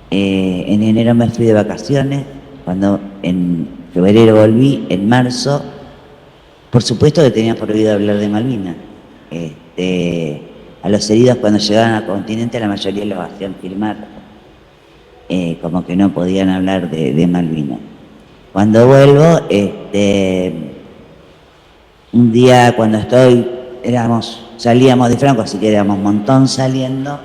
En enero me fui de vacaciones, cuando en febrero volví, en marzo, por supuesto que tenía prohibido hablar de Malvinas. A los heridos cuando llegaban al continente la mayoría los hacían filmar, como que no podían hablar de Malvinas. Cuando vuelvo, un día cuando salíamos de Franco, así que éramos un montón saliendo,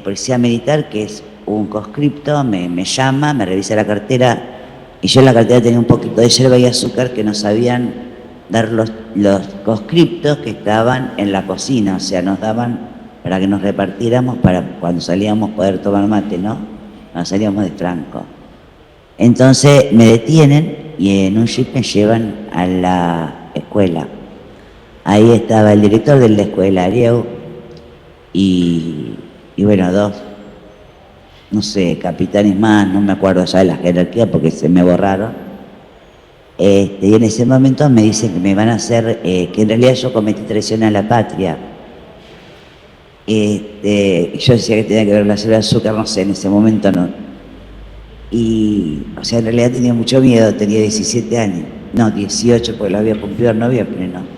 policía militar, que es un conscripto, me llama, me revisa la cartera, y yo en la cartera tenía un poquito de yerba y azúcar que nos sabían dar los conscriptos que estaban en la cocina, o sea, nos daban para que nos repartiéramos para cuando salíamos poder tomar mate, ¿no? Cuando salíamos de Franco. Entonces me detienen y en un jeep me llevan a la escuela. Ahí estaba el director de la escuela, Ariel, y bueno, dos, no sé, capitanes más, no me acuerdo ya de la jerarquía porque se me borraron. Y en ese momento me dicen que me van a hacer, que en realidad yo cometí traición a la patria. Yo decía que tenía que ver la célula de azúcar, no sé, en ese momento no. Y, o sea, en realidad tenía mucho miedo, tenía 17 años, no, 18, porque lo había cumplido en noviembre, no.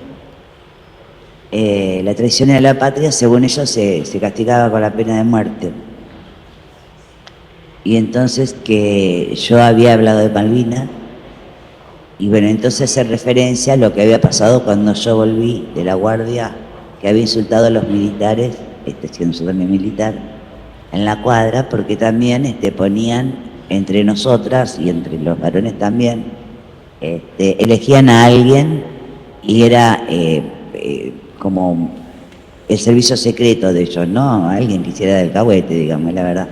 La traición a la patria, según ellos, se castigaba con la pena de muerte. Y entonces que yo había hablado de Malvinas, y bueno, entonces hace referencia a lo que había pasado cuando yo volví de la guardia, que había insultado a los militares, siendo yo también militar, en la cuadra, porque también ponían entre nosotras y entre los varones también, elegían a alguien y era como el servicio secreto de ellos, ¿no? Alguien que hiciera del cahuete, digamos, la verdad.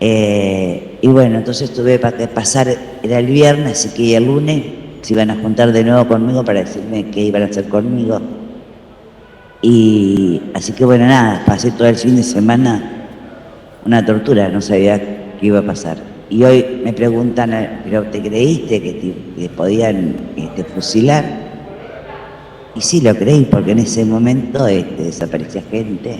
Y bueno, entonces tuve que pasar, era el viernes, así que el lunes se iban a juntar de nuevo conmigo para decirme qué iban a hacer conmigo. Y así que bueno, nada, pasé todo el fin de semana una tortura, no sabía qué iba a pasar. Y hoy me preguntan, ¿pero te creíste que te podían fusilar? Y sí lo creí, porque en ese momento desaparecía gente,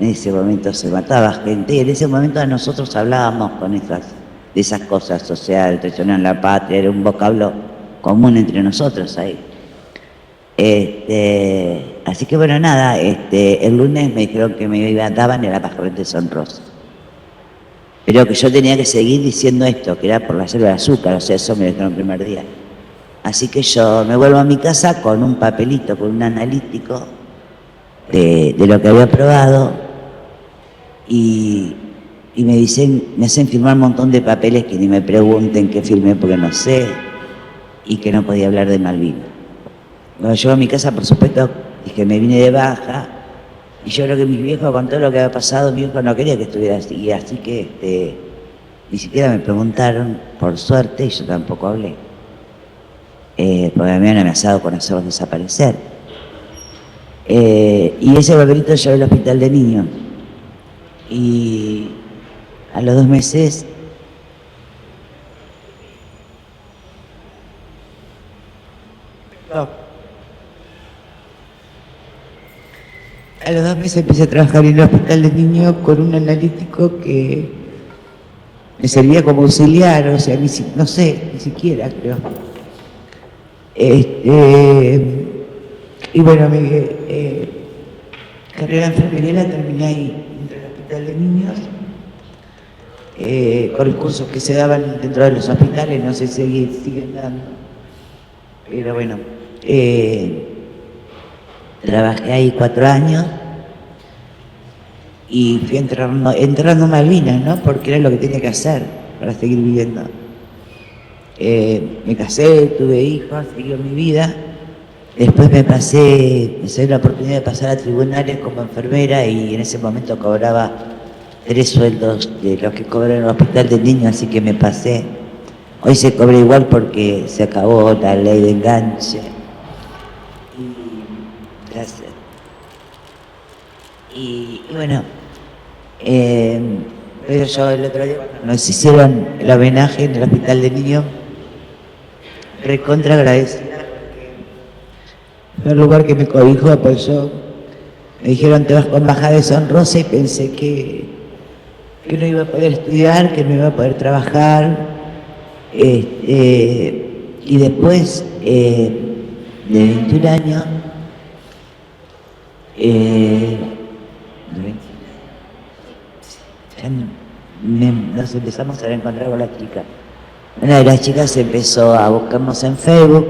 en ese momento se mataba gente, y en ese momento nosotros hablábamos de esas cosas, o sea, el traicionar a la patria, era un vocablo común entre nosotros ahí. Así que bueno, nada, el lunes me dijeron que me daban el pajarete sonrosa. Pero que yo tenía que seguir diciendo esto, que era por la selva de azúcar, o sea, eso me lo dijeron el primer día. Así que yo me vuelvo a mi casa con un papelito, con un analítico de lo que había probado, y me hacen firmar un montón de papeles que ni me pregunten qué firmé porque no sé, y que no podía hablar de Malvinas. Cuando llego a mi casa, por supuesto, dije, me vine de baja, y yo creo que mis viejos, con todo lo que había pasado, mi viejo no quería que estuviera así, así que ni siquiera me preguntaron, por suerte, y yo tampoco hablé, porque me habían amenazado con hacerlos desaparecer. Y ese papelito llevé al hospital de niños, y a los 2 meses empecé a trabajar en el hospital de niños con un analítico que me servía como auxiliar, o sea, no sé, ni siquiera creo. Y bueno, mi carrera de enfermería la terminé ahí, dentro del hospital de niños, con los cursos que se daban dentro de los hospitales, no sé si siguen dando, pero bueno, trabajé ahí 4 años y fui enterrando Malvinas, ¿no? Porque era lo que tenía que hacer para seguir viviendo. Me casé, tuve hijos, siguió mi vida. Después me dio la oportunidad de pasar a tribunales como enfermera, y en ese momento cobraba 3 sueldos de los que cobran en el hospital de niños, así que me pasé. Hoy se cobra igual porque se acabó la ley de enganche. Gracias. Y bueno, pero yo el otro día nos hicieron el homenaje en el hospital de niños, recontra agradecida, fue el lugar que me cobijó, pues yo me dijeron te vas con bajada de sonrosa, y pensé que no iba a poder estudiar, que no iba a poder trabajar, y después de 21 años nos empezamos a encontrar con la chica. Una de las chicas empezó a buscarnos en Facebook,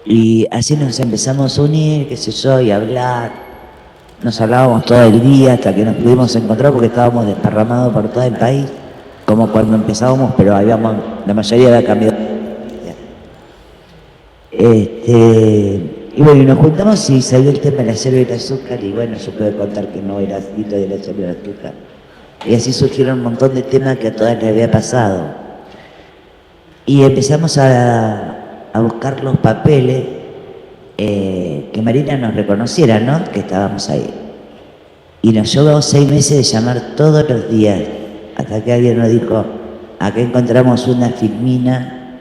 y así nos empezamos a unir, qué sé yo, y a hablar. Nos hablábamos todo el día hasta que nos pudimos encontrar, porque estábamos desparramados por todo el país, como cuando empezábamos, pero la mayoría había cambiado. Y bueno, nos juntamos y salió el tema de la selva de azúcar, y bueno, yo puedo contar que no era así lo de la selva de azúcar. Y así surgieron un montón de temas que a todas les había pasado. Y empezamos a buscar los papeles, que Marina nos reconociera, ¿no?, que estábamos ahí. Y nos llevó 6 meses de llamar todos los días, hasta que alguien nos dijo, acá encontramos una filmina,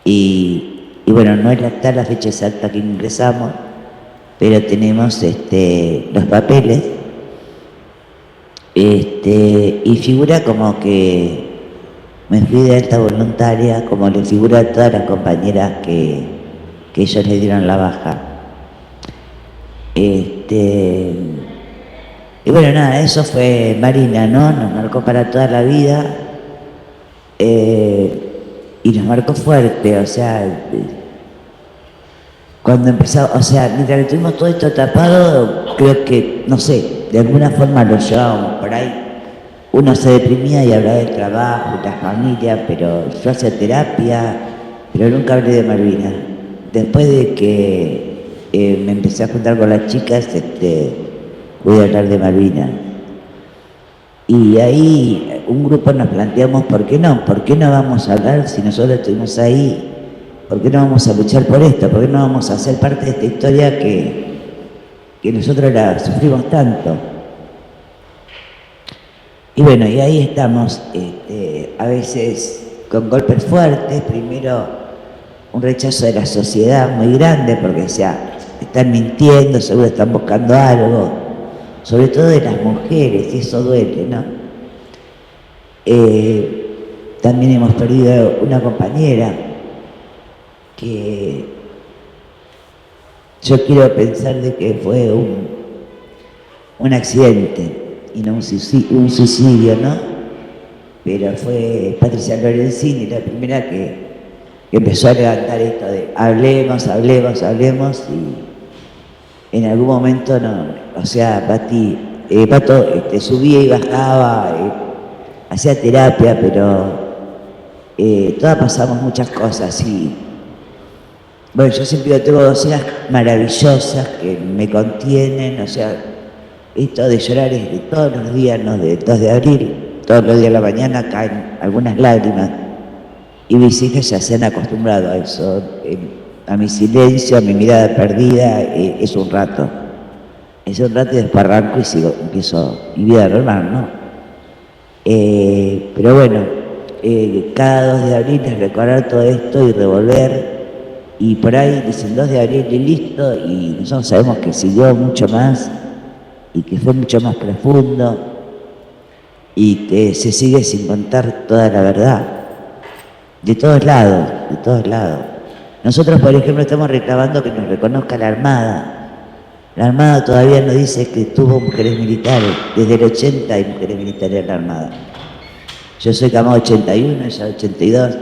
y bueno, no está la fecha exacta que ingresamos, pero tenemos los papeles, y figura como que me fui de alta voluntaria, como le figura a todas las compañeras que ellos le dieron la baja. Y bueno, nada, eso fue Marina, ¿no? Nos marcó para toda la vida, y nos marcó fuerte, o sea, cuando empezamos, o sea, mientras que tuvimos todo esto tapado, creo que, no sé, de alguna forma lo llevábamos por ahí. Uno se deprimía y hablaba del trabajo, de la familia, pero yo hacía terapia, pero nunca hablé de Malvinas. Después de que me empecé a juntar con las chicas, pude hablar de Malvinas. Y ahí un grupo nos planteamos, ¿por qué no vamos a hablar si nosotros estuvimos ahí? ¿Por qué no vamos a luchar por esto? ¿Por qué no vamos a ser parte de esta historia que nosotros la sufrimos tanto? Y bueno, y ahí estamos, a veces con golpes fuertes, primero un rechazo de la sociedad muy grande, porque están mintiendo, seguro están buscando algo, sobre todo de las mujeres, y eso duele, ¿no? También hemos perdido una compañera que yo quiero pensar de que fue un accidente y no un suicidio, ¿no? Pero fue Patricia Lorenzini la primera que empezó a levantar esto de hablemos, y en algún momento no, o sea, Pato subía y bajaba, hacía terapia, pero todas pasamos muchas cosas, y bueno, yo siempre tengo 2 hijas maravillosas que me contienen, o sea, esto de llorar es de todos los días, no de 2 de abril, todos los días de la mañana caen algunas lágrimas, y mis hijas ya se han acostumbrado a eso, a mi silencio, a mi mirada perdida, es un rato y después arranco y empiezo mi vida normal, ¿no? Pero bueno, cada 2 de abril es recordar todo esto y revolver, y por ahí dicen 2 de abril y listo, y nosotros sabemos que siguió mucho más y que fue mucho más profundo y que se sigue sin contar toda la verdad, de todos lados. Nosotros, por ejemplo, estamos reclamando que nos reconozca la Armada. La Armada todavía nos dice que tuvo mujeres militares, desde el 80 hay mujeres militares en la Armada. Yo soy camada 81, ella 82,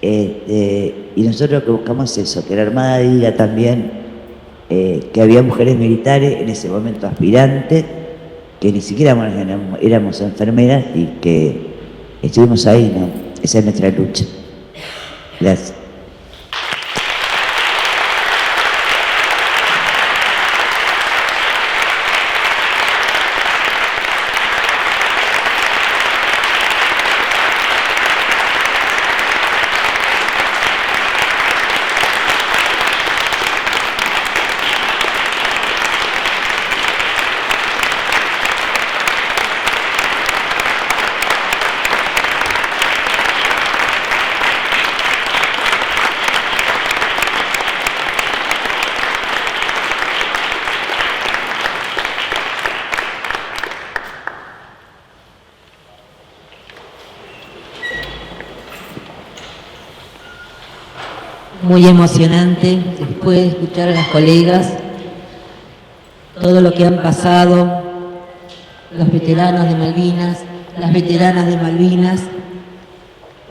y nosotros lo que buscamos es eso, que la Armada diga también que había mujeres militares, en ese momento aspirantes, que ni siquiera éramos enfermeras y que estuvimos ahí, ¿no? Esa es nuestra lucha. Gracias. Muy emocionante, después de escuchar a las colegas, todo lo que han pasado, los veteranos de Malvinas, las veteranas de Malvinas,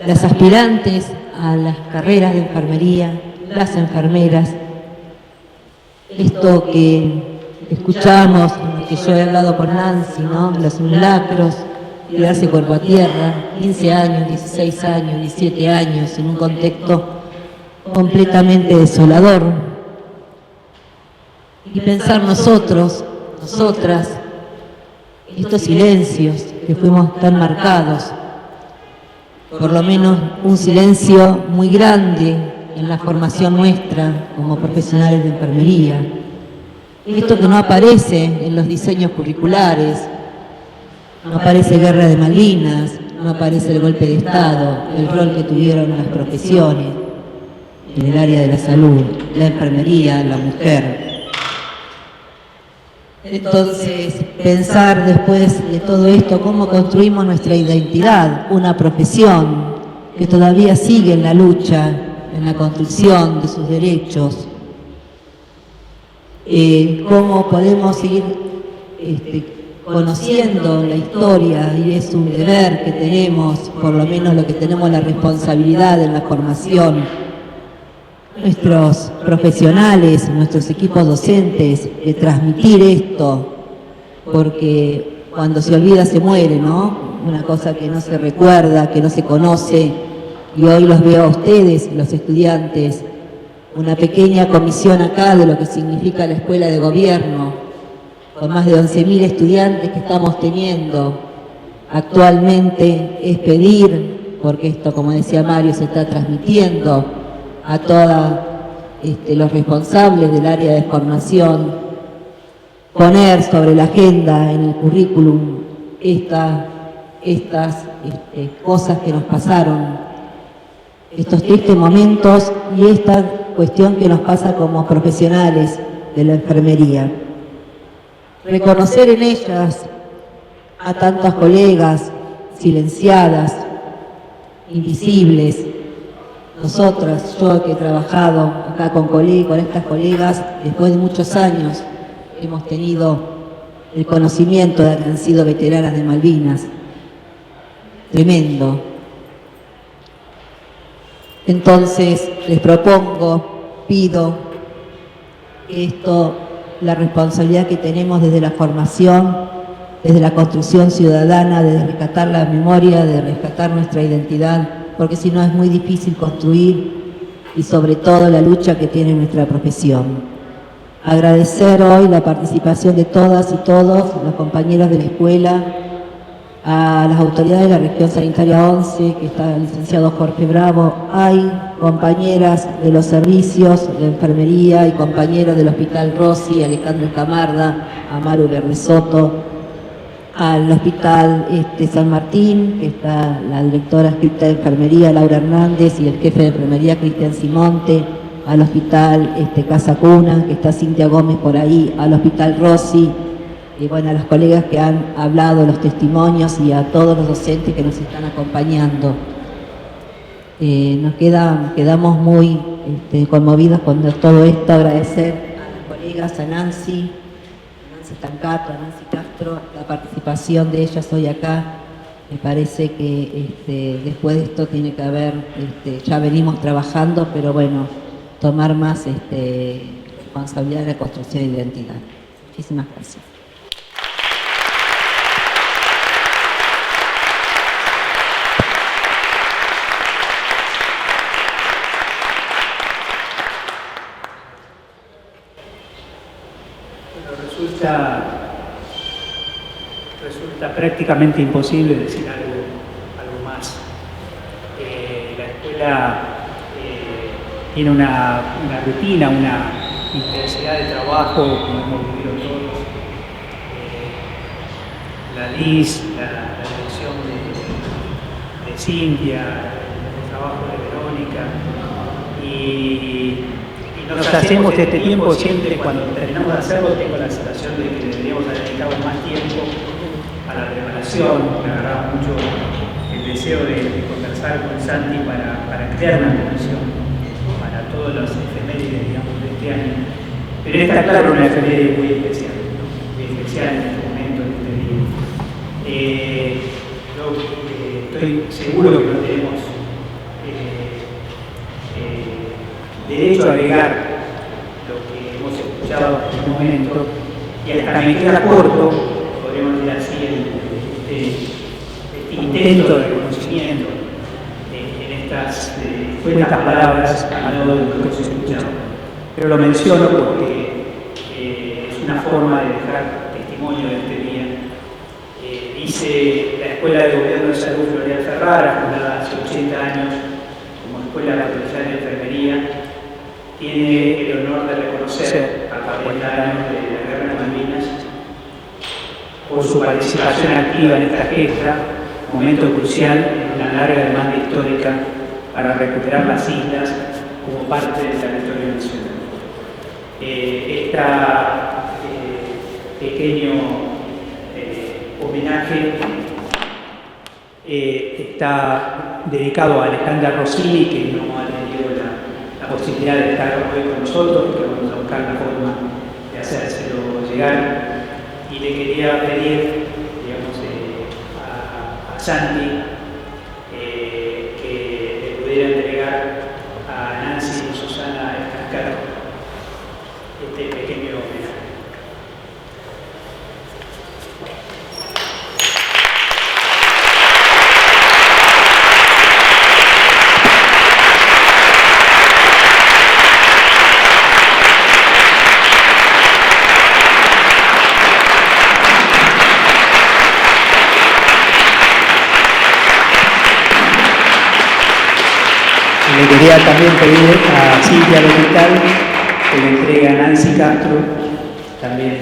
las aspirantes a las carreras de enfermería, las enfermeras. Esto que escuchamos, que yo he hablado con Nancy, ¿no? Los simulacros, tirarse cuerpo a tierra, 15 años, 16 años, 17 años, en un contexto completamente desolador. Y pensar nosotros, nosotras, estos silencios que fuimos tan marcados por lo menos un silencio muy grande en la formación nuestra como profesionales de enfermería. Esto que no aparece en los diseños curriculares, no aparece Guerra de Malvinas, no aparece el golpe de Estado, el rol que tuvieron las profesiones en el área de la salud, la enfermería, la mujer. Entonces, pensar después de todo esto cómo construimos nuestra identidad, una profesión que todavía sigue en la lucha, en la construcción de sus derechos, cómo podemos seguir conociendo la historia, y es un deber que tenemos, por lo menos lo que tenemos la responsabilidad en la formación, nuestros profesionales, nuestros equipos docentes, de transmitir esto, porque cuando se olvida se muere, ¿no? Una cosa que no se recuerda, que no se conoce, y hoy los veo a ustedes, los estudiantes, una pequeña comisión acá de lo que significa la escuela de gobierno, con más de 11.000 estudiantes que estamos teniendo actualmente, es pedir, porque esto, como decía Mario, se está transmitiendo a todos los responsables del área de formación, poner sobre la agenda en el currículum estas cosas que nos pasaron, estos tristes momentos y esta cuestión que nos pasa como profesionales de la enfermería. Reconocer en ellas a tantas colegas silenciadas, invisibles. Nosotras, yo que he trabajado acá con estas colegas, después de muchos años hemos tenido el conocimiento de que han sido veteranas de Malvinas. Tremendo. Entonces, les propongo, pido que esto, la responsabilidad que tenemos desde la formación, desde la construcción ciudadana, de rescatar la memoria, de rescatar nuestra identidad, porque si no es muy difícil construir, y sobre todo la lucha que tiene nuestra profesión. Agradecer hoy la participación de todas y todos los compañeros de la escuela, a las autoridades de la región sanitaria 11, que está el licenciado Jorge Bravo, hay compañeras de los servicios de enfermería y compañeros del Hospital Rossi, Alejandro Camarda, Amaru Berresoto, al Hospital San Martín, que está la directora escrita de enfermería, Laura Hernández, y el jefe de enfermería, Cristian Simonte, al Hospital Casa Cuna, que está Cintia Gómez por ahí, al Hospital Rossi, y bueno, a las colegas que han hablado, los testimonios, y a todos los docentes que nos están acompañando. Quedamos muy conmovidos con todo esto. Agradecer a las colegas, a Nancy Tancato, a Nancy Castro, la participación de ellas hoy acá. Me parece que después de esto tiene que haber, ya venimos trabajando, pero bueno, tomar más responsabilidad de la construcción de identidad. Muchísimas gracias. Resulta prácticamente imposible decir algo más. La escuela tiene una rutina, una intensidad de trabajo, como hemos vivido todos. La LIS, la dirección de Cintia, el trabajo de Verónica, y nos hacemos este tiempo siempre. Cuando terminamos de hacerlo, tengo la sensación de que deberíamos haber dedicado más tiempo a la preparación. Me agarraba mucho el deseo de conversar con Santi para crear una comisión para todos los efemérides, digamos, de este año. Pero esta, claro, una efeméride muy especial, ¿no? Muy especial en este momento, en este día. Yo estoy seguro que no tenemos derecho a agregar lo que hemos escuchado hasta este momento, y hasta me queda corto, podríamos decir así, este intento de reconocimiento en estas palabras a lo que hemos escuchado. Pero lo menciono porque es una forma de dejar testimonio de este día. Dice la Escuela de Gobierno de Salud Floreal Ferrara, fundada hace 80 años como Escuela Provincial de Enfermería, tiene el honor de reconocer a 40 años de la Guerra de Malvinas por su participación activa en esta gesta, momento crucial en una larga demanda histórica para recuperar las islas como parte del territorio nacional. Este pequeño homenaje está dedicado a Alejandra Rossini, que no ha tenido la posibilidad de estar hoy con nosotros, que vamos a buscar la forma de hacérselo llegar. Y le quería pedir, digamos, a Santi que le pudiera entregar a Nancy y Susana Escascaro este pequeño homenaje. Le quería también pedir a Silvia Lopital que le entregue a Nancy Castro también